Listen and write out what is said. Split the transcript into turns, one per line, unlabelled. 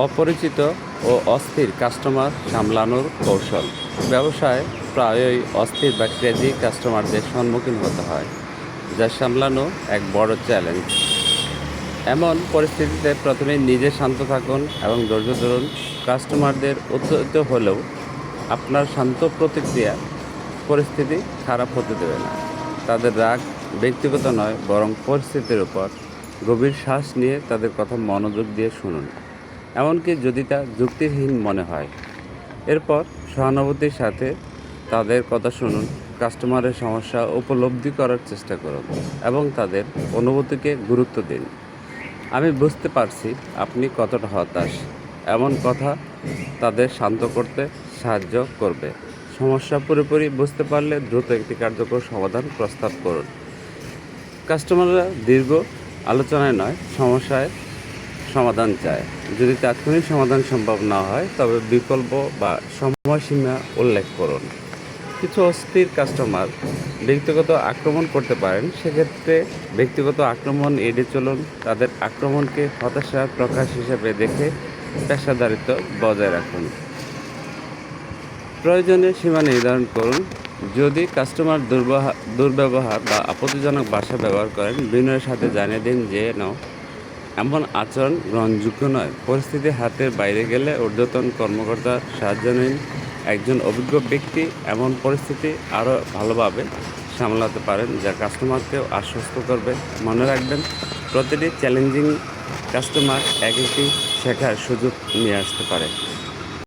অপরিচিত ও অস্থির কাস্টমার সামলানোর কৌশল। ব্যবসায় প্রায়ই অস্থির বা ক্রেজি কাস্টমারদের সম্মুখীন হতে হয়, যা সামলানো এক বড় চ্যালেঞ্জ। এমন পরিস্থিতিতে প্রথমে নিজে শান্ত থাকুন এবং ধৈর্য ধরুন। কাস্টমারদের উত্তেজিত হলেও আপনার শান্ত প্রতিক্রিয়া পরিস্থিতি খারাপ হতে দেবে না। তাদের রাগ ব্যক্তিগত নয়, বরং পরিস্থিতির উপর। গভীর শ্বাস নিয়ে তাদের কথা মনোযোগ দিয়ে শুনুন, এমনকি যদি তা যুক্তিহীন মনে হয়। এরপর সহানুভূতির সাথে তাদের কথা শুনুন। কাস্টমারের সমস্যা উপলব্ধি করার চেষ্টা করুন এবং তাদের অনুভূতিকে গুরুত্ব দিন। আমি বুঝতে পারছি আপনি কতটা হতাশ। এমন কথা তাদের শান্ত করতে সাহায্য করবে। সমস্যা পুরোপুরি বুঝতে পারলে দ্রুত একটি কার্যকর সমাধান প্রস্তাব করুন। কাস্টমাররা দীর্ঘ আলোচনায় নয়, সমস্যায় সমাধান চায়। যদি তাৎক্ষণিক সমাধান সম্ভব না হয়, তবে বিকল্প বা সময়সীমা উল্লেখ করুন। কিছু অস্থির কাস্টমার ব্যক্তিগত আক্রমণ করতে পারেন, সেক্ষেত্রে ব্যক্তিগত আক্রমণ এড়িয়ে চলুন। তাদের আক্রমণকে হতাশার প্রকাশ হিসেবে দেখে পেশাদারিত্ব বজায় রাখুন। প্রয়োজনে সীমা নির্ধারণ করুন। যদি কাস্টমার দুর্ব্যবহার বা আপত্তিজনক ভাষা ব্যবহার করেন, বিনয়ের সাথে জানিয়ে দিন যে এমন আচরণ গ্রহণযোগ্য নয়। পরিস্থিতি হাতের বাইরে গেলে ঊর্ধ্বতন কর্মকর্তার সাহায্য নিন। একজন অভিজ্ঞ ব্যক্তি এমন পরিস্থিতি আরও ভালোভাবে সামলাতে পারেন, যা কাস্টমারকেও আশ্বস্ত করবে। মনে রাখবেন, প্রতিটি চ্যালেঞ্জিং কাস্টমার এক একটি শেখার সুযোগ নিয়ে আসতে পারে।